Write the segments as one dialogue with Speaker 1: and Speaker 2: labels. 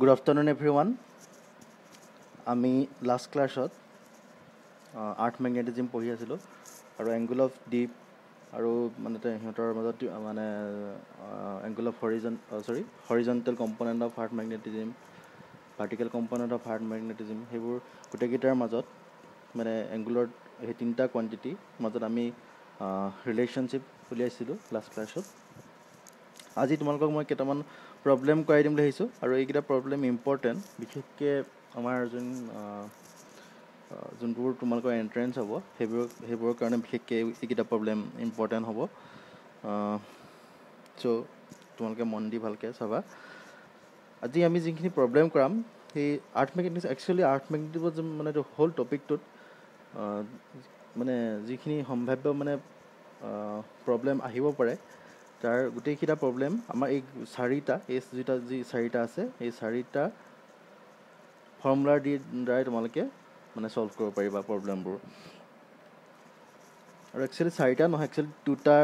Speaker 1: Good afternoon, everyone. আমি last ক্লাছত আৰ্থ magnetism পঢ়ি আছিলোঁ আৰু এংগুল অফ ডিপ আৰু মানে সিহঁতৰ মাজত মানে angle of horizontal component of earth magnetism, vertical component of earth magnetism, সেইবোৰ গোটেইকেইটাৰ মাজত মানে এংগুলৰ সেই তিনিটা কোৱাণ্টিটিৰ মাজত আমি ৰিলেশ্যনশ্বিপ উলিয়াইছিলোঁ লাষ্ট ক্লাছত। আজি তোমালোকক মই কেইটামান প্ৰব্লেম কৰাই দিম বুলি ভাবিছোঁ আৰু এইকেইটা প্ৰব্লেম ইম্পৰ্টেণ্ট, বিশেষকৈ আমাৰ যোনবোৰ তোমালোকৰ এণ্ট্ৰেঞ্চ হ'ব সেইবোৰৰ কাৰণে বিশেষকৈ এইকেইটা প্ৰব্লেম ইম্পৰ্টেণ্ট হ'ব। চ' তোমালোকে মন দি ভালকৈ চাবা। আজি আমি যিখিনি প্ৰব্লেম কৰাম সেই আৰ্থ মেগনেটিক্স, একচুৱেলি আৰ্থ মেগনেটিক্সত মানে হোল টপিকটোত মানে যিখিনি সম্ভাৱ্য মানে প্ৰব্লেম আহিব পাৰে তাৰ গোটেইকেইটা প্ৰব্লেম আমাৰ এই চাৰিটা আছে, এই চাৰিটা ফৰ্মুলাৰ দ্বাৰাই তোমালোকে মানে ছল্ভ কৰিব পাৰিবা প্ৰব্লেমবোৰ। আৰু একচুৱেলি চাৰিটা নহয়, একচুৱেলি দুটা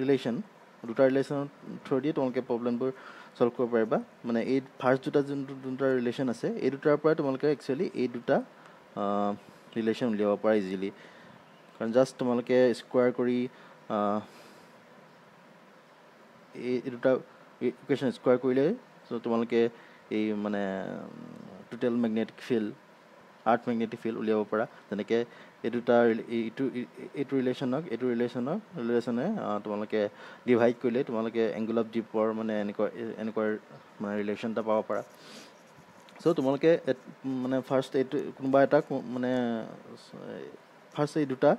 Speaker 1: ৰিলেশ্যনৰ থ্ৰুদিয়ে তোমালোকে প্ৰব্লেমবোৰ ছল্ভ কৰিব পাৰিবা। মানে এই ফাৰ্ষ্ট যোনটা ৰিলেশ্যন আছে এই দুটাৰ পৰাই তোমালোকে একচুৱেলি এই দুটা ৰিলেশ্যন উলিয়াব পাৰা ইজিলি। কাৰণ জাষ্ট তোমালোকে স্কুৱাৰ কৰি এই দুটা ইকুৱেশ্যন স্কুৱাৰ কৰিলে তোমালোকে এই মানে টোটেল মেগনেটিক ফিল্ড, আৰ্থ মেগনেটিক ফিল্ড উলিয়াব পাৰা। যেনেকৈ এইটো ৰিলেশ্যনে তোমালোকে ডিভাইড কৰিলে তোমালোকে এংগুল অফ ডিপৰ মানে এনেকুৱা মানে ৰিলেশ্যন এটা পাব পাৰা। চ' তোমালোকে মানে ফাৰ্ষ্ট এই দুটা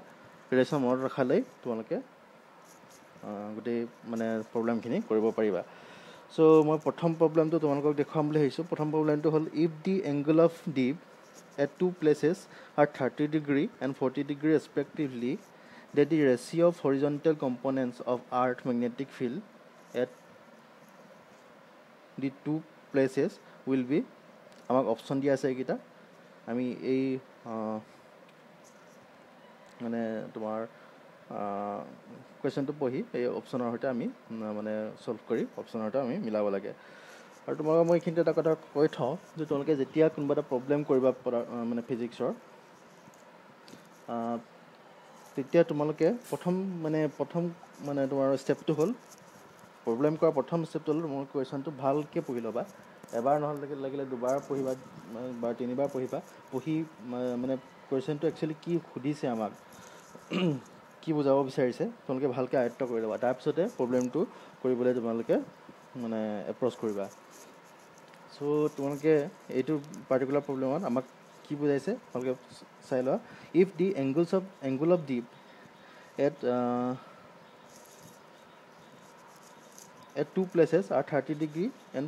Speaker 1: ৰিলেশ্যন মনত ৰখালেই তোমালোকে গোটেই মানে প্ৰব্লেমখিনি কৰিব পাৰিবা। চ' মই প্ৰথম প্ৰব্লেমটো তোমালোকক দেখুৱাম বুলি ভাবিছোঁ। প্ৰথম প্ৰব্লেমটো হ'ল if the angle of deep at two places are 30 degree and 40 degree respectively, that the ratio of horizontal components of earth magnetic field at the two places will be, আমাক অপশ্যন দিয়া আছে এইকেইটা। আমি এই মানে তোমাৰ কুৱেশ্যনটো পঢ়ি এই অপশ্যনৰ সৈতে আমি মানে ছল্ভ কৰি অপশ্যনৰ সৈতে আমি মিলাব লাগে। আৰু তোমালোকক মই এইখিনিতে এটা কথা কৈ থওঁ যে তোমালোকে যেতিয়া কোনোবা এটা প্ৰব্লেম কৰিবা মানে ফিজিক্সৰ, তেতিয়া তোমালোকে প্ৰথম তোমাৰ ষ্টেপটো হ'ল প্ৰব্লেম কৰা প্ৰথম ষ্টেপটো হ'ল তোমালোকে কুৱেশ্যনটো ভালকৈ পঢ়ি ল'বা। এবাৰ নহ'লে লাগিলে দুবাৰ পঢ়িবা বা তিনিবাৰ পঢ়ি মানে কুৱেশ্যনটো একচুৱেলি কি সুধিছে, আমাক কি বুজাব বিচাৰিছে তোমালোকে ভালকৈ আয়ত্ব কৰি ল'বা। তাৰপিছতে প্ৰব্লেমটো কৰিবলৈ তোমালোকে মানে এপ্ৰ'চ কৰিবা। চ' তোমালোকে এইটো পাৰ্টিকুলাৰ প্ৰব্লেমত আমাক কি বুজাইছে ভালকৈ চাই লোৱা। If the angle of deep at two places are 30 degree and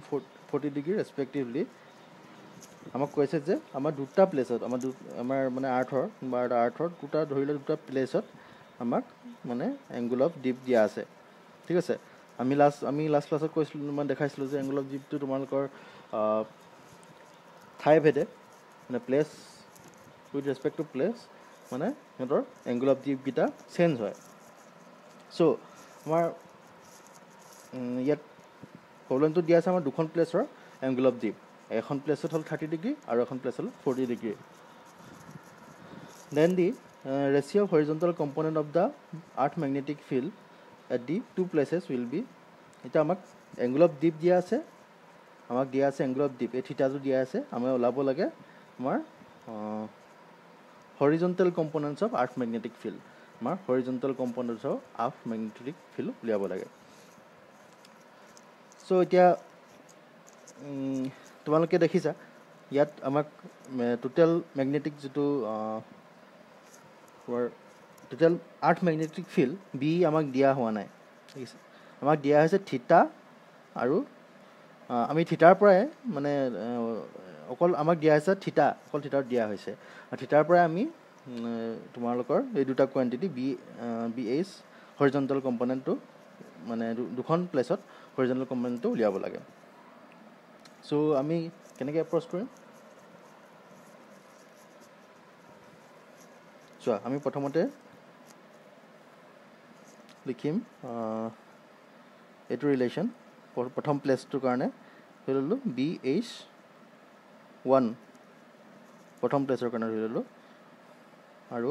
Speaker 1: 40 degree respectively, আমাক কৈছে যে আমাৰ দুটা প্লেচত আমাৰ মানে আৰ্থৰ দুটা ধৰিলে দুটা প্লেচত আমাক মানে এংগুল অফ ডিপ দিয়া আছে। ঠিক আছে, আমি লাষ্ট ক্লাছত কৈছিলোঁ, মই দেখাইছিলোঁ যে এংগুল অফ ডিপটো তোমালোকৰ ঠাই ভেদে মানে place with respect to place মানে সিহঁতৰ এংগুল অফ ডিপকেইটা চেঞ্জ হয়। চ' আমাৰ ইয়াত প্ৰব্লেমটো দিয়া আছে আমাৰ দুখন প্লেচৰ এংগুল অফ ডিপ। এখন প্লেচত হ'ল 30 ডিগ্ৰী আৰু এখন প্লেচ হ'ল 40 degree. Then the ratio' of horizontal component of the earth magnetic field at the two places will be, এতিয়া আমাক এংগুল অফ ডিপ দিয়া আছে, এংগুল অফ ডিপ এই থিতাটো দিয়া আছে, আমাৰ ওলাব লাগে আমাৰ horizontal components of earth magnetic field, আমাৰ horizontal components of earth magnetic field উলিয়াব লাগে। চ' এতিয়া তোমালোকে দেখিছা ইয়াত আমাক টোটেল মেগনেটিক যিটো total earth magnetic field B আমাক দিয়া হোৱা নাই। ঠিক আছে, আমাক দিয়া হৈছে থিতা, আৰু আমি থিতাৰ পৰাই মানে অকল আমাক দিয়া হৈছে অকল থিতাত দিয়া হৈছে, আৰু থিতাৰ পৰাই আমি তোমালোকৰ এই দুটা কুৱাণ্টিটি বি এইচ হৰিজণ্টেল কম্পনেণ্টটো মানে দুখন প্লেচত হৰিজণ্টেল কম্পনেণ্টটো উলিয়াব লাগে। চ' আমি কেনেকৈ এপ্ৰ'চ কৰিম চোৱা। আমি প্ৰথমতে লিখিম এইটো ৰিলেশ্যন প্ৰথম প্লেচটোৰ কাৰণে লৈ ল'লোঁ বি এইচ 1 প্ৰথম প্লেছৰ কাৰণে ধৰি ল'লোঁ আৰু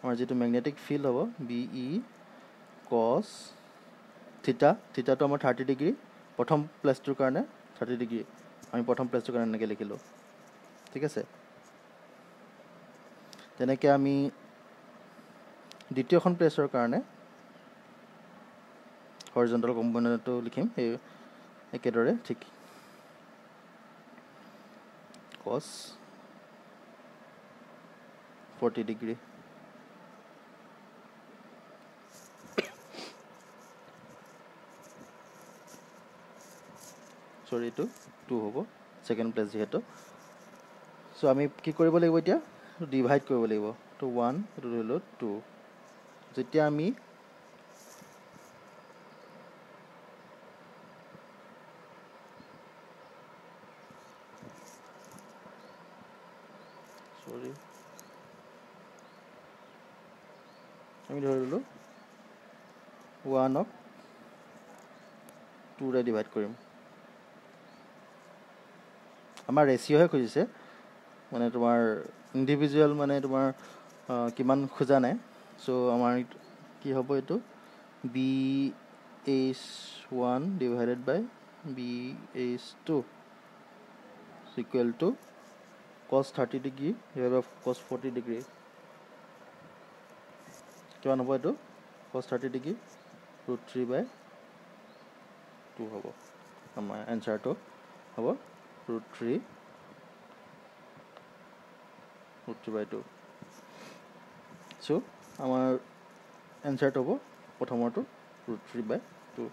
Speaker 1: আমাৰ যেটো ম্যাগনেটিক ফিল্ড হ'ব BE cos থিটা থিটাটো আমাৰ 30 ডিগ্ৰী প্ৰথম প্লেছটোৰ কাৰণে 30 ডিগ্ৰী আমি প্ৰথম প্লেছটোৰ কাৰণে এনেকৈ লিখিলোঁ ঠিক আছে তেনেকৈ আমি দ্বিতীয়খন প্লেছৰ কাৰণে হৰিজন্টেল কম্পোনেণ্টটো লিখিম এই একেদৰে ঠিক cos 40 ডিগ্ৰী সৰি এইটো 2 হ'ব সেকেন্ড প্লেছ যেহেতু সো আমি কি কৰিব লাগিব এতিয়া ডিভাইড কৰিব লাগিব তো 1 এটো ধৰিলো 2 যেতিয়া আমি সৰি আমি ধৰিলো 1 ক 2 ৰে ডিভাইড কৰিম আমাৰ ৰেশিও হে খুজিছে মানে তোমাৰ ইন্ডিভিজুয়াল মানে তোমাৰ কিমান খোজা নাই সো আমাৰ কি হ'ব এটো BH1 divided by BH2 is equal to cos 30 degree divided by cos 40 degree কিমান হ'ব এটো cos 30 degree √3/2 হ'ব আমাৰ এনসাৰটো হ'ব √3/2 সো আমাৰ এনসাৰটো হ'ব প্ৰথমৰটো √3/2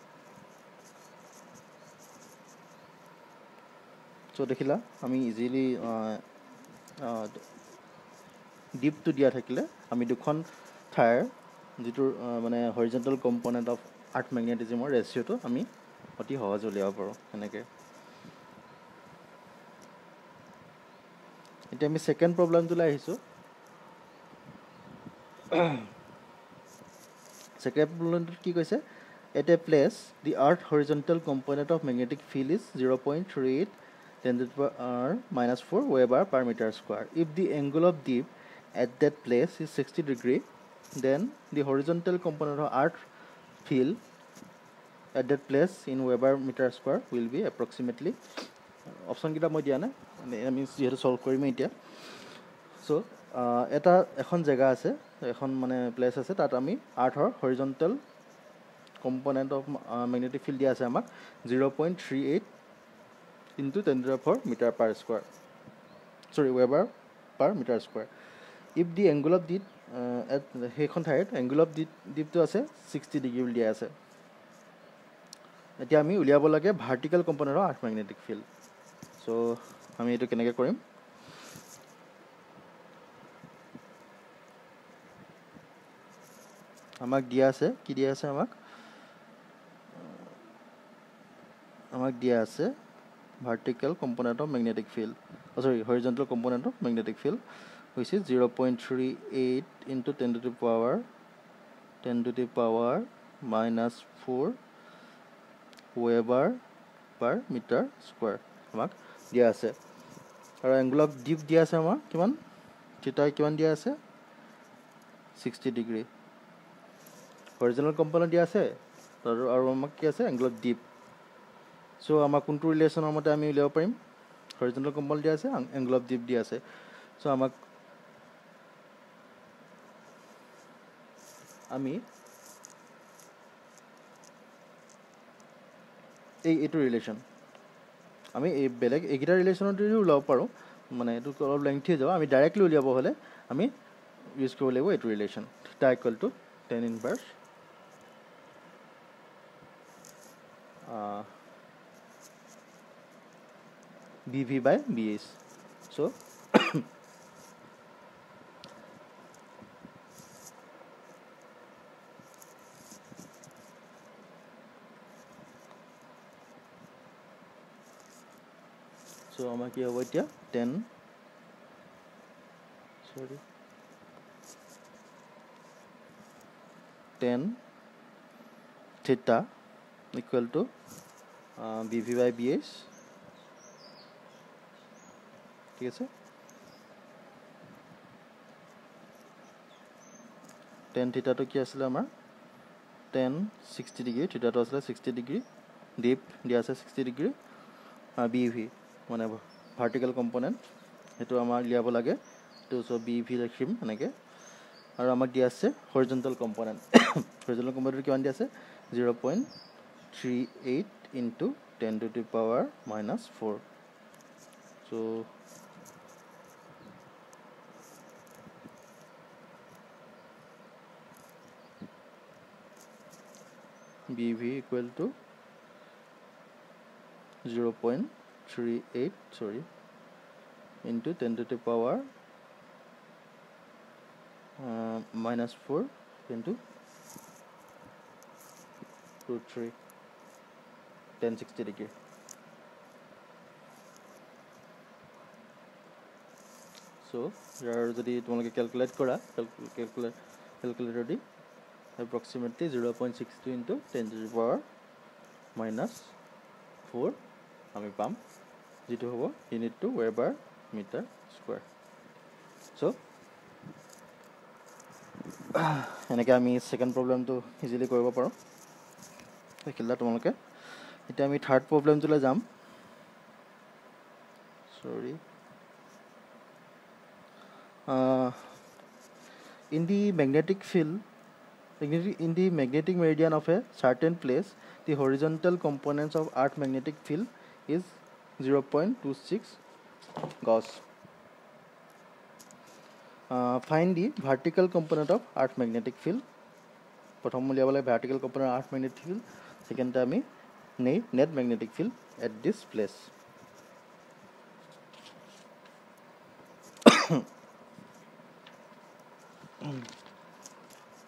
Speaker 1: সো দেখিলা আমি ইজিলি ডিপটো দিয়া থাকিলে আমি দুখন ঠাইৰ যেটো মানে হৰিজন্টেল কম্পোনেন্ট অফ আৰ্থ ম্যাগনেটিজমৰ ৰেশিওটো আমি অতি সহজ উলিয়াব পাৰো এনেকৈ এতিয়া আমি সেকেন্ড প্ৰবলেমটোলৈ আহিছো সেকেন্ড প্ৰবলেমটো কি কৈছে at a place the earth horizontal component of magnetic field is 0.38 10 to the power -4 weber per meter square if the angle of dip at that place is 60 degree then the horizontal component of earth field at that place in weber meter square will be approximately option kita মই দিয়া না আমি যেহেতু solve কৰিম এতিয়া so এটা এখন জায়গা আছে এখন মানে প্লেস আছে তাত আমি আৰ্থৰ হৰিজন্টেল component of magnetic field দিয়া আছে আমাক 0.38 into 10 to the 4 meter per square sorry weber per meter square if the angle of dip at হেখন ঠাইত angle of dip তো আছে 60 ডিগ্ৰী বুলি দিয়া আছে এতিয়া আমি উলিয়াব লাগে vertical component of earth magnetic field so আমি এটো কেনেকৈ কৰিম আমাক দিয়া আছে কি দিয়া আছে আমাক দিয়া আছে vertical component of magnetic field sorry horizontal component of magnetic field which is 0.38 into 10 to the power -4 weber per meter square আমাক দিয়া আছে আৰু angle of dip দিয়া আছে আমাক কিমান থিটা কিমান দিয়া আছে 60 ডিগ্ৰী horizontal component দিয়া আছে আৰু আমাক কি আছে angle of dip সো আমাৰ কোনটো ৰিলেশনৰ মতে আমি উলিয়াব পাৰিম হৰিজন্টেল কম্পোনেন্ট দিয়া আছে angle of dip দিয়া আছে সো আমাক আমি এইটো ৰিলেশন আমি এই বেলেগ এগিটা ৰিলেশনৰ দিও উলাব পাৰো মানে এটো অলপ লেংথি হৈ যাব আমি ডাইৰেক্টলি উলিয়াব হলে আমি ইউজ কৰিব লাগিব এইটো ৰিলেশন থিটা equal to tan ইনভাৰ্স BV by BH so so আমাৰ কি হ'ব এতিয়া 10 theta equal to BV by BH ঠিক আছে tan থিটাটো কি আছিল আমাৰ tan 60 ডিগ্ৰী থিটাটো আছিল 60 ডিগ্ৰী ডিপ দিয়া আছে 60 ডিগ্ৰী BV মানে ভাৰ্টিকেল কম্পোনেণ্ট সেইটো আমাৰ লিয়াব লাগে তো সো BV লিখিম এনেকৈ আৰু আমাক দিয়া আছে হৰিজন্টেল কম্পোনেণ্ট হৰিজন্টেল কম্পোনেণ্ট কিমান দিয়া আছে 0.38 into 10 to the power minus 4 so BV equal to 0.38 sorry into 10 to the power minus 4 into root 3 1060 degree so here যদি তোমালোকে ক্যালকুলেট কৰা calculator the approximately 0.62 into 10 to the power minus 4 আমি পাম যেটো হ'ব unit two weber metre square so এনেকৈ আমি second প্ৰবলেমটো easily কৰিব পাৰোঁ দেখিলা তোমালোকে এতিয়া আমি থাৰ্ড প্ৰবলেমটোলৈ যাম সৰি in the magnetic meridian of a certain place the horizontal components of earth magnetic field is 0.26 Gauss find the vertical component of earth magnetic field প্ৰথম উলিয়াবলৈ vertical component of earth magnetic field second আমি net magnetic field at this place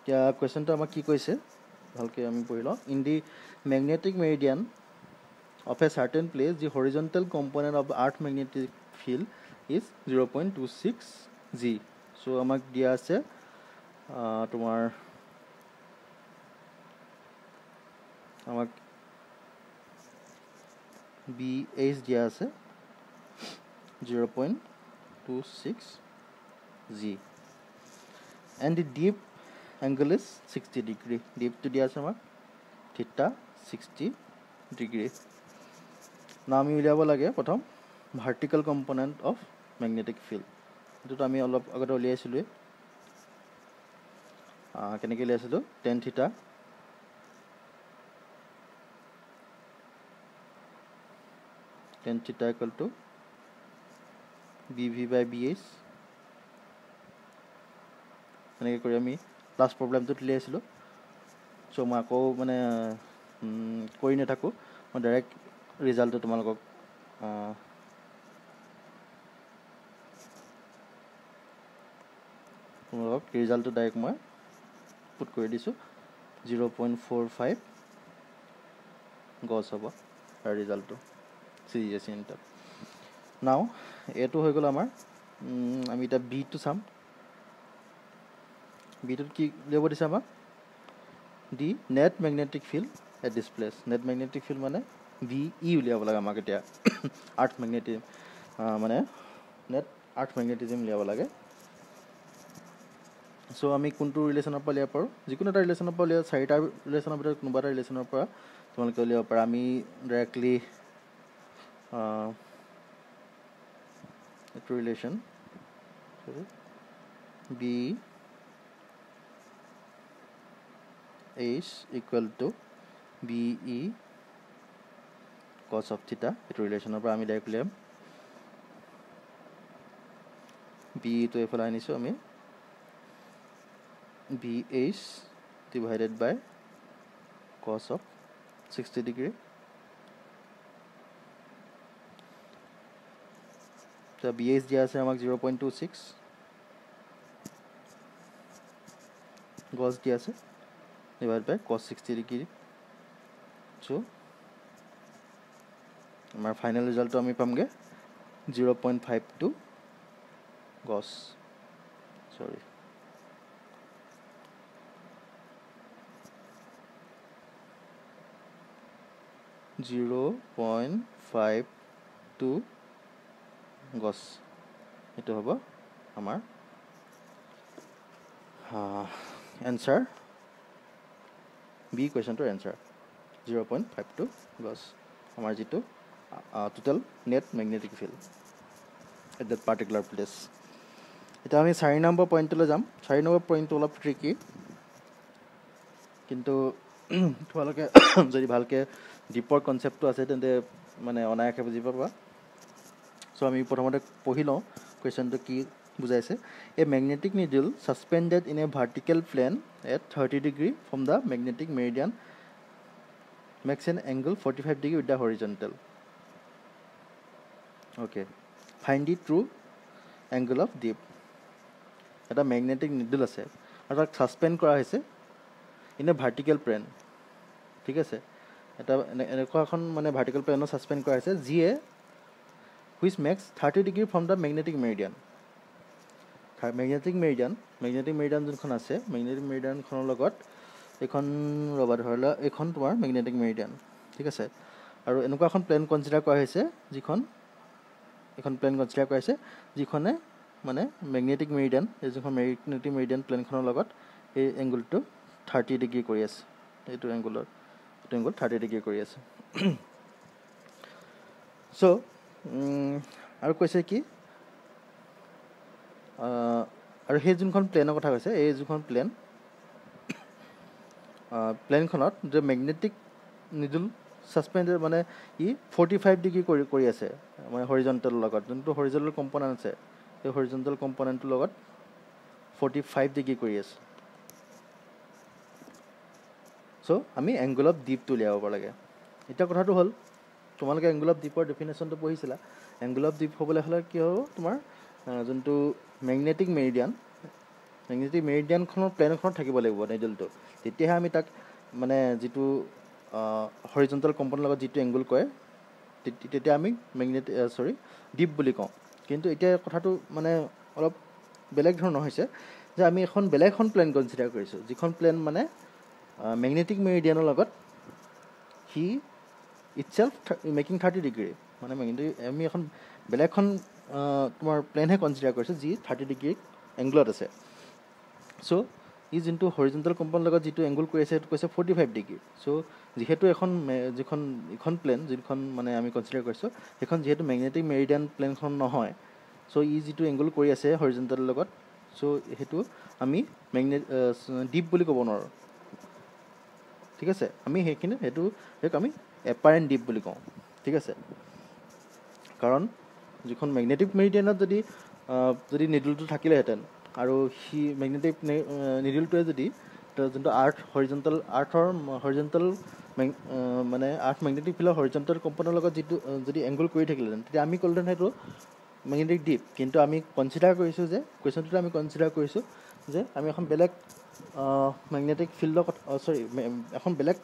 Speaker 1: क्या question तो আমাক কি কৈছে ভালকে আমি পঢ়িলো in the magnetic meridian of a certain place the horizontal component of the earth magnetic field is 0.26 G so আমাক দিয়া আছে তোমার আমাক BH দিয়া আছে 0.26 G and the deep angle is 60 degree deep to dia আছে আমাক theta 60 degree now আমি উলিয়াব লাগে প্ৰথম vertical component of magnetic field এটো আমি অলপ আগতে উলিয়াইছিলো কেনেকৈ উলিয়াইছিলো tan theta equal to BV by BH এনেকৈ কৰি আমি লাষ্ট প্ৰবলেমটো উলিয়াইছিলো সো মই আকৌ মানে কৰি নাথাকো মই ডাইৰেক্ট ৰিজাল্টটো তোমালোকক ৰিজাল্টটো ডাইৰেক্ট মই পুট কৰি দিছো 0.45 গছ হ'ব আৰু ৰিজাল্টটো CGS ইণ্টাৰ নাও এটো হৈ গ'ল আমাৰ আমি এটা বি টো চাম বিটোত কি লিয়াব দিছে আমাক the net magnetic field at this place net magnetic field মানে VE উলিয়াব লাগে আমাক এতিয়া আৰ্থ ম্যাগনেটিজম মানে নেট আৰ্থ ম্যাগনেটিজম লিয়াব লাগে সো আমি কোনটো ৰিলেচনৰ পৰা লিয়াব পাৰো যিকোনো এটা ৰিলেচনৰ পৰা লিয়া চাৰিটা ৰিলেচনৰ ভিতৰত কোনোবা এটা ৰিলেচনৰ পৰা তোমালোকে লিয়াব পাৰা আমি ডাইৰেক্টলি এটো relation B H equal to BE cos of theta এটো ৰিলেচনৰ পৰা আমি ডাইৰেক্ট লিয়াম B তো এফালে আনিছো আমি BH divided by cos of 60 degree so BH দিয়া আছে আমাক 0.26 cos দিয়া আছে divided by cos 60 degree so আমাৰ ফাইনাল ৰিজাল্টটো আমি পামগে 0.52 cos sorry 0.52 Gauss এইটো হ'ব আমাৰ এনসাৰ বি কুৱেশ্যনটোৰ এনসাৰ 0.52 গছ আমাৰ যিটো total net magnetic field at that particular place এতিয়া আমি 4 নম্বৰ পইণ্টলৈ যাম 4 নম্বৰ পইণ্টটো অলপ ট্ৰিকি কিন্তু তোমালোকে যদি ভালকৈ ডিপৰ কনচেপ্টটো আছে তেন্তে মানে অনায়াসে বুজি পাবা চ' আমি প্ৰথমতে পঢ়ি লওঁ কুৱেশ্যনটো কি বুজাইছে a magnetic needle suspended in a vertical plane at 30 degree from the magnetic meridian makes an angle 45 degree with the horizontal okay find the true angle of dip এটা মেগনেটিক নিডল আছে আৰু তাক ছাছপেণ্ড কৰা হৈছে in a vertical plan ঠিক আছে এটা এনেকুৱা এখন মানে ভাৰ্টিকেল প্লেনত ছাছপেণ্ড কৰা হৈছে যিয়ে which makes 30 degree from the magnetic meridian magnetic meridian যোনখন আছে মেগনেটিক মেৰিডিয়ানখনৰ লগত এইখন ৰবা ধৰিলা এইখন তোমাৰ মেগনেটিক মেৰিডিয়ান ঠিক আছে আৰু এনেকুৱা এখন প্লেন কনচিডাৰ কৰা হৈছে যিখনে মানে মেগনেটিক মেৰিডিয়ান এই যোনখন মেগনেটিক মেৰিডিয়ান প্লেনখনৰ লগত এই এংগুলটো 30 ডিগ্ৰী কৰি আছে এইটো এংগুল 30 ডিগ্ৰী কৰি আছে চ' আৰু কৈছে কি আৰু সেই যোনখন প্লেনৰ কথা কৈছে এই যোনখন প্লেনখনত যে মেগনেটিক নিডল ছাছপেণ্ডেড মানে ই 45 ডিগ্ৰী কৰি আছে মানে হৰিজণ্টেলৰ লগত যোনটো হৰিজণ্টেল কম্পনেণ্ট আছে সেই হৰিজণ্টেল কম্পনেণ্টটোৰ লগত 45 ডিগ্ৰী কৰি আছে চ' আমি এংগুল অফ ডিপটো উলিয়াব লাগে এতিয়া কথাটো হ'ল তোমালোকে এংগুল অফ ডিপৰ ডেফিনেশ্যনটো পঢ়িছিলা এংগুল অফ ডিপ হ'বলৈ হ'লে কি হ'ব তোমাৰ যোনটো মেগনেটিক মেৰিডিয়ানখনৰ প্লেনখনত থাকিব লাগিব নিডলটো তেতিয়াহে আমি তাক মানে যিটো হৰিজণ্টেল কম্পনেণ্টৰ লগত যিটো এংগুল কৰে তেতিয়া আমি ডিপ বুলি কওঁ কিন্তু এতিয়া কথাটো মানে অলপ বেলেগ ধৰণৰ হৈছে যে আমি বেলেগ এখন প্লেন কনচিডাৰ কৰিছোঁ যিখন প্লেন মানে মেগনেটিক মেৰিডিয়ানৰ লগত হি ইটছেল্ফ মেকিং 30 ডিগ্ৰী মানে আমি এখন বেলেগখন তোমাৰ প্লেনহে কনচিডাৰ কৰিছোঁ যি 30 ডিগ্ৰী এংগুলত আছে চ' ই যোনটো হৰিজণ্টেল কম্পনেণ্টৰ লগত যিটো এংগুল কৰি আছে সেইটো কৈছে 45 ডিগ্ৰী চ' যিহেতু এইখন প্লেন যিখন মানে আমি কনচিডাৰ কৰিছোঁ সেইখন যিহেতু মেগনেটিক মেৰিডিয়ান প্লেনখন নহয় চ' ই যিটো এংগুল কৰি আছে হৰিজণ্টেলৰ লগত চ' সেইটো আমি ডিপ বুলি ক'ব নোৱাৰোঁ ঠিক আছে আমি সেইটোক আমি এপাৰেণ্ট ডিপ বুলি কওঁ ঠিক আছে কাৰণ যিখন মেগনেটিক মেৰিডিয়ানত যদি নিডলটো থাকিলেহেঁতেন আৰু সি মেগনেটিক নিডলটোৱে যদি যোনটো আৰ্থৰ হৰিজণ্টেল মানে আৰ্থ মেগনেটিক ফিল্ডৰ হৰিজণ্টেল কম্পনেণ্টৰ লগত যদি এংগুল কৰি থাকিলেহেঁতেন তেতিয়া আমি ক'লোহেঁতেন সেইটো মেগনেটিক ডিপ কিন্তু আমি কনচিডাৰ কৰিছোঁ যে কুৱেশ্যনটোতে আমি কনচিডাৰ কৰিছোঁ যে আমি এখন বেলেগ মেগনেটিক ফিল্ডৰ এখন বেলেগ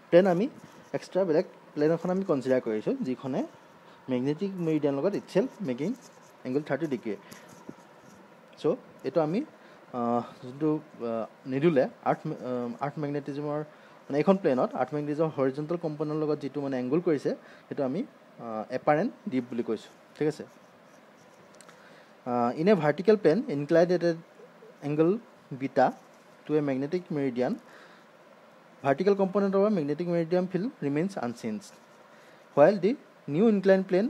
Speaker 1: প্লেন আমি এক্সট্ৰা বেলেগ প্লেন এখন আমি কনচিডাৰ কৰিছোঁ যিখনে মেগনেটিক মেৰিডিয়ানৰ লগত ইটছেল্ফ মেকিং এংগুল 30 ডিগ্ৰী চ' এইটো আমি যোনটো নিডলে আৰ্থ মেগনেটিজমৰ মানে এইখন প্লেনত আৰ্থ মেগনেটিজমৰ হৰিজণ্টেল কম্পনেণ্টৰ লগত যিটো মানে এংগুল কৰিছে সেইটো আমি এপাৰেণ্ট ডিপ বুলি কৈছোঁ ঠিক আছে in a vertical plane inclined at angle beta to a magnetic meridian, vertical component of a magnetic meridian field remains unchanged, while the new inclined plane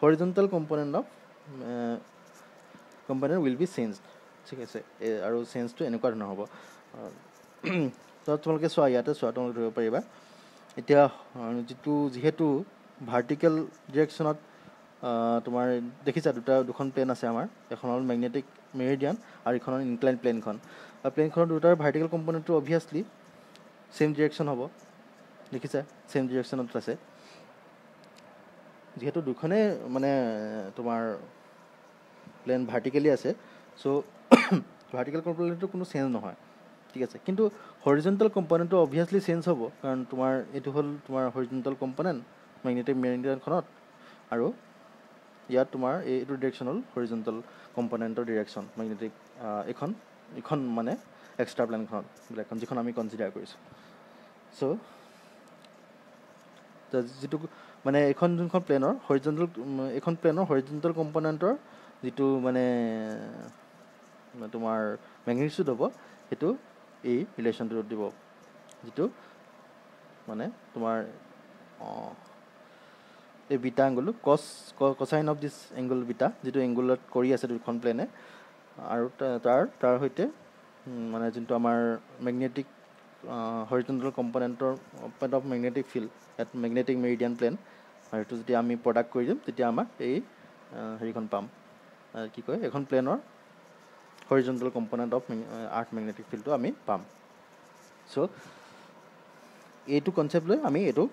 Speaker 1: horizontal component will be changed. ঠিক আছে আৰু চেঞ্জটো এনেকুৱা ধৰণৰ হ'ব তোমালোকে চোৱা ইয়াতে তোমালোকে ধৰিব পাৰিবা এতিয়া যিহেতু ভাৰ্টিকেল ডিৰেকশ্যনত তোমাৰ দেখিছা দুখন প্লেন আছে আমাৰ এখন হ'ল মেগনেটিক মেৰিডিয়ান আৰু এখন হ'ল ইনক্লাইন প্লেনখন আৰু প্লেনখনৰ দুটাৰ ভাৰ্টিকেল কম্পনেণ্টটো অভিয়াছলি ছেম ডিৰেকশ্যন হ'ব দেখিছা ছেম ডিৰেকশ্যনত আছে যিহেতু দুখনেই মানে তোমাৰ প্লেন ভাৰ্টিকেলি আছে চ' ভাৰ্টিকেল কম্পনেণ্টটো কোনো চেঞ্জ নহয় ঠিক আছে কিন্তু হৰিজণ্টেল কম্পনেণ্টটো অভিয়াছলি চেঞ্জ হ'ব কাৰণ তোমাৰ এইটো হ'ল তোমাৰ হৰিজণ্টেল কম্পনেণ্ট মেগনেটিক মেৰিডিয়ানখনত আৰু ইয়াত তোমাৰ এইটো ডিৰেকশ্যন হ'ল হৰিজণ্টেল কম্পনেণ্টৰ ডিৰেকশ্যন মেগনেটিক এইখন মানে এক্সট্ৰা প্লেনখন যিখন আমি কনচিডাৰ কৰিছোঁ চ' যিটো মানে যোনখন প্লেনৰ হৰিজণ্টেল কম্পনেণ্টৰ যিটো মানে তোমাৰ মেগনিটিউড হ'ব সেইটো এই ৰিলেশ্যনটোত দিব, যিটো মানে তোমাৰ এই বিটা এংগুলটো cosine of this angle beta, যিটো এংগুলত কৰি আছে দুখন প্লেনে, আৰু তাৰ সৈতে মানে যোনটো আমাৰ মেগনেটিক হৰিজণ্টেল কম্পনেণ্টৰ of magnetic field, at magnetic meridian plane, আৰু সেইটো যদি আমি প্ৰডাক্ট কৰি দিম তেতিয়া আমাক এই হেৰিখন পাম, কি কয়, এখন প্লেনৰ হৰিজণ্টেল কম্পনেণ্ট অফ আৰ্থ মেগনেটিক ফিল্ডটো আমি পাম। চ' এইটো কনচেপ্ট লৈ আমি এইটো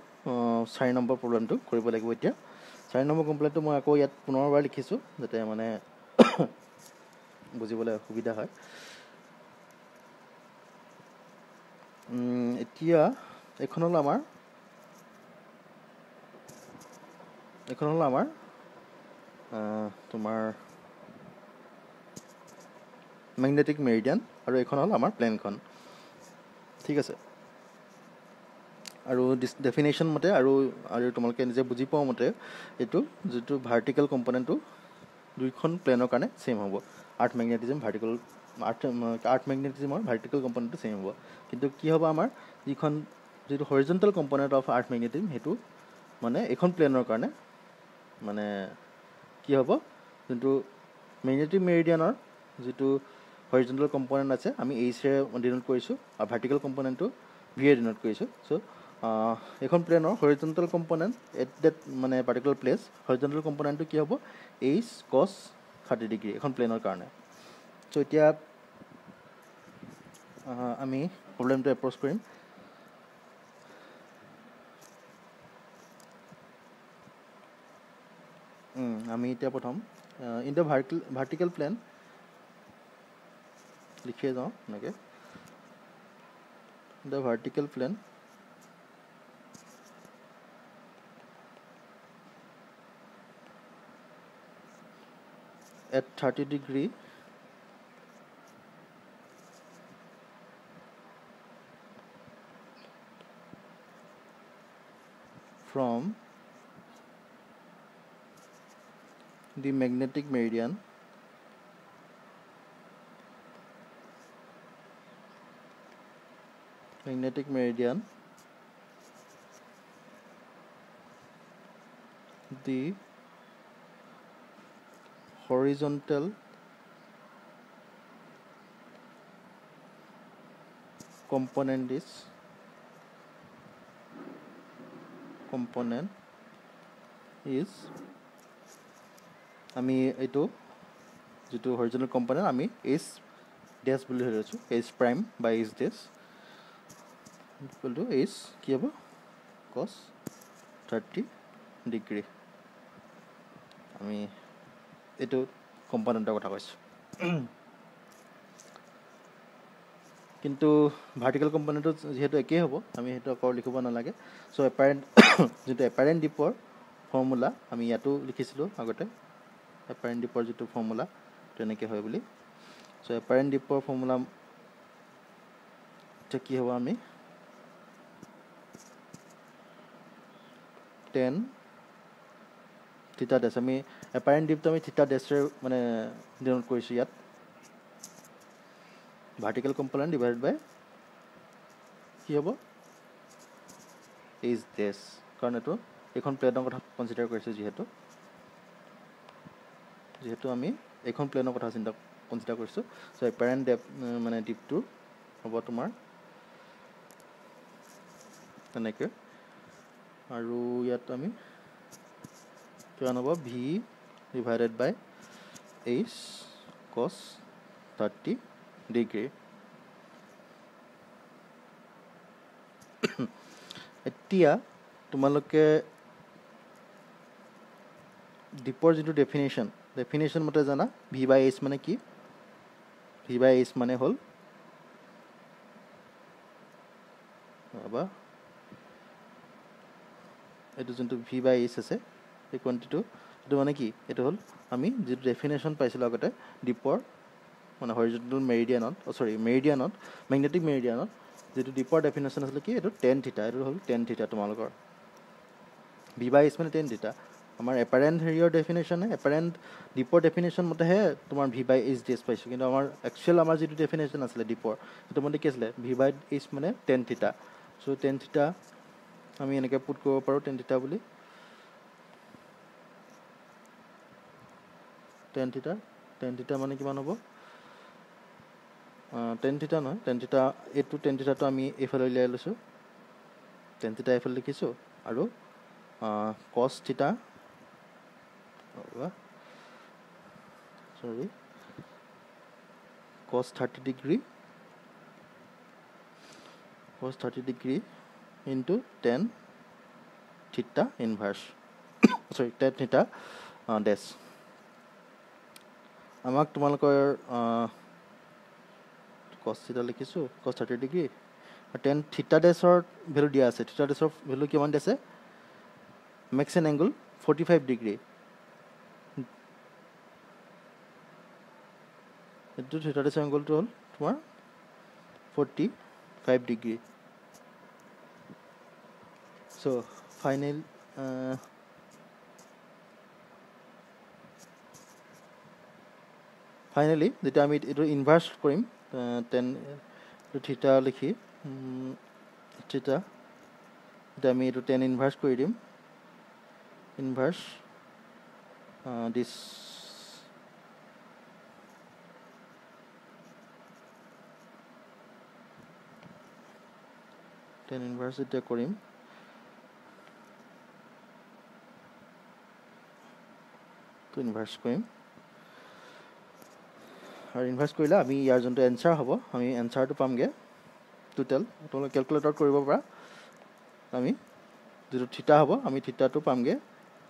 Speaker 1: 4 নম্বৰ প্ৰব্লেমটো কৰিব লাগিব। এতিয়া 4 নম্বৰ কমপ্লেইনটো মই আকৌ ইয়াত পুনৰবাৰ লিখিছোঁ যাতে মানে বুজিবলৈ সুবিধা হয়। এতিয়া এইখন হ'ল আমাৰ তোমাৰ মেগনেটিক মেৰিডিয়ান, আৰু এইখন হ'ল আমাৰ প্লেনখন, ঠিক আছে। আৰু ডেফিনেশ্যন মতে আৰু তোমালোকে নিজে বুজি পোৱা মতে এইটো যিটো ভাৰ্টিকেল কম্পনেণ্টটো দুইখন প্লেনৰ কাৰণে ছেইম হ'ব। আৰ্থ মেগনেটিজিমৰ ভাৰ্টিকেল কম্পনেণ্টটো ছেইম হ'ব, কিন্তু কি হ'ব আমাৰ যিটো হৰিজণ্টেল কম্পনেণ্ট অফ আৰ্থ মেগনেটিজিম সেইটো মানে এইখন প্লেনৰ কাৰণে মানে কি হ'ব, যোনটো মেগনেটিক মেৰিডিয়ানৰ যিটো হৰিজণ্টেল কম্পনেণ্ট আছে আমি এইচৰে ডিনোট কৰিছোঁ, আৰু ভাৰ্টিকেল কম্পনেণ্টটো ভিয়ে ডিনোট কৰিছোঁ। চ' এইখন প্লেনৰ হৰিজণ্টেল কম্পনেণ্ট এট ডেট মানে পাৰ্টিকুলাৰ প্লেচ, হৰিজণ্টেল কম্পনেণ্টটো কি হ'ব, এইচ কছ 30 ডিগ্ৰী এখন প্লেনৰ কাৰণে। চ' এতিয়া আমি প্ৰব্লেমটো এপ্ৰ'চ কৰিম। আমি এতিয়া প্ৰথম ইন দ্য ভাৰ্টিকেল প্লেন লিখিয়ে যাওঁ এনেকৈ, the vertical plane at 30 degree from the magnetic meridian the horizontal component is আমি এইটো যিটো হৰিজণ্টেল কম্পনেণ্ট আমি এইচ ডেছ বুলি ধৰি আছোঁ, এইচ প্ৰাইম বা H dash equal to H কি হ'ব, কছ 30 ডিগ্ৰী। আমি এইটো কম্পনেণ্টৰ কথা কৈছোঁ, কিন্তু ভাৰ্টিকেল কম্পনেণ্টটো যিহেতু একেই হ'ব আমি সেইটো আকৌ লিখিব নালাগে। চ' যিটো এপাৰেণ্ট ডিপৰ ফৰ্মুলা আমি ইয়াতো লিখিছিলোঁ আগতে, এপাৰেণ্ট ডিপৰ যিটো ফৰ্মুলা তেনেকৈ হয় বুলি। চ' এপাৰেণ্ট ডিপৰ ফৰ্মুলা এতিয়া কি হ'ব, আমি টেন থিটা ডেছ, আমি এপাৰেণ্ট ডিপটো আমি থিটা ডেছৰে মানে ডিনোট কৰিছোঁ ইয়াত, ভাৰ্টিকেল কম্পনেণ্ট ডিভাইডেড বাই কি হ'ব, এইচ ডেছ, কাৰণ এইখন প্লেনৰ কথা কনচিডাৰ কৰিছোঁ, যিহেতু আমি এইখন প্লেনৰ কথা কনচিডাৰ কৰিছোঁ। চ' এপাৰেণ্ট মানে ডিপটো হ'ব তোমাৰ তেনেকৈ, আৰু ইয়াত আমি কিমান হ'ব, ভি ডিভাইডেড বাই এইচ কছ 30 ডিগ্ৰী। এতিয়া তোমালোকে ডিপৰ যিটো ডেফিনেশ্যন মতে জানা, ভি বাই এইচ মানে কি, ভি বাই এইচ মানে হ'ল এইটো যোনটো ভি বাই এইচ আছে এই কোৱান্টিটিটো, এইটো মানে কি, এইটো হ'ল আমি যিটো ডেফিনেশ্যন পাইছিলোঁ আগতে ডিপৰ মানে হৰিজণ্টেল মেৰিডিয়ানত মেগনেটিক মেৰিডিয়ানত যিটো ডিপৰ ডেফিনেশ্যন আছিলে কি, এইটো টেন থিটা, এইটো হ'ল টেন থিটা তোমালোকৰ, ভি বাই এইচ মানে টেন থিটা। আমাৰ এপাৰেণ্ট হেৰিয়ৰ ডেফিনেশ্যনে এপাৰেণ্ট ডিপৰ ডেফিনেশ্যন মতেহে তোমাৰ ভি বাই এইচ ডি এছ পাইছোঁ, কিন্তু আমাৰ একচুৱেল আমাৰ যিটো ডেফিনেশ্যন আছিলে ডিপৰ সেইটো মতে কি আছিলে ভি বাই এইচ মানে টেন থিটা। চ' টেন থিটা আমি এনেকৈ পুট কৰিব পাৰোঁ টেন থিটা বুলি। টেন থিটা মানে কিমান হ'ব? টেন থিটা নহয়, টেন থিটাটো আমি এইফালে উলিয়াই লৈছোঁ, টেন থিটা এইফালে লিখিছোঁ, আৰু কছ থিটা cos 30 degree into tan theta inverse tan theta dash। আমাক তোমালোকৰ cos theta লিখিছোঁ, cos 30 degree আৰু tan theta dashৰ ভেলু দিয়া আছে। theta dashৰ ভেলু কিমান দিছে? Makes an angle 45 degree। এইটো থিটা ডেছৰ এংগলটো হ'ল তোমাৰ 45 degree। চ' ফাইনেলি যেতিয়া আমি এইটো ইনভাৰ্চ কৰিম টেন থিটা লিখি থিটা এতিয়া আমি এইটো টেন ইনভাৰ্চ কৰি দিম, ইনভাৰ্চ দিছ টেন ইনভাৰ্চ যেতিয়া কৰিম ইনভাৰ্চ কৰিম আৰু ইনভাৰ্চ কৰিলে আমি ইয়াৰ যোনটো এনচাৰ হ'ব আমি এনচাৰটো পামগৈ টোটেল। তোমালোকে কেলকুলেটৰত কৰিব পাৰা। আমি যিটো থিটা হ'ব আমি থিটাটো পামগৈ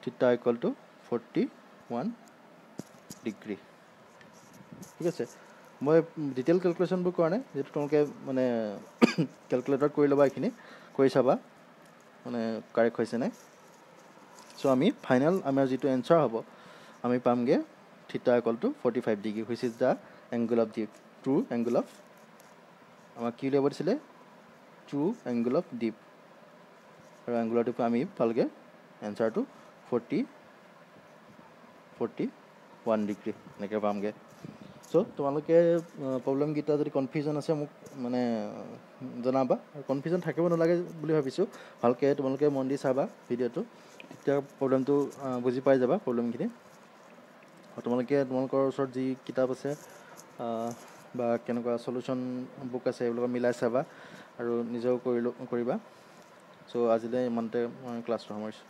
Speaker 1: থিটা ইকুৱেল টু 41 ডিগ্ৰী। ঠিক আছে, মই ডিটেইল কেলকুলেশ্যনবোৰ কৰা নাই, যিহেতু তোমালোকে মানে কেলকুলেটৰত কৰি ল'বা, এইখিনি কৰি চাবা মানে কাৰেক্ট হৈছে নাই। চ' আমি ফাইনেল আমাৰ যিটো এনচাৰ হ'ব আমি পামগৈ থিটা equal to 45 degree which is the angle of deep, true angle of আমাক কি উলিয়াব দিছিলে ট্ৰু এংগল অফ ডিপ, আৰু এংগল অফ ডিপ আমি পালগৈ এনচাৰটো 41 ডিগ্ৰী এনেকৈ পামগৈ। চ' তোমালোকে প্ৰব্লেমকেইটা যদি কনফিউজন আছে মোক মানে জনাবা, আৰু কনফিউজন থাকিব নালাগে বুলি ভাবিছোঁ। ভালকৈ তোমালোকে মন দি চাবা ভিডিঅ'টো, তেতিয়া প্ৰব্লেমটো বুজি পাই যাবা প্ৰব্লেমখিনি। আৰু তোমালোকৰ ওচৰত যি কিতাপ আছে বা কেনেকুৱা চলিউশ্যন বুক আছে এইবিলাকক মিলাই চাবা আৰু নিজেও কৰিবা। চ' আজিলৈ ইমানতে মই ক্লাছটো সামৰিছোঁ।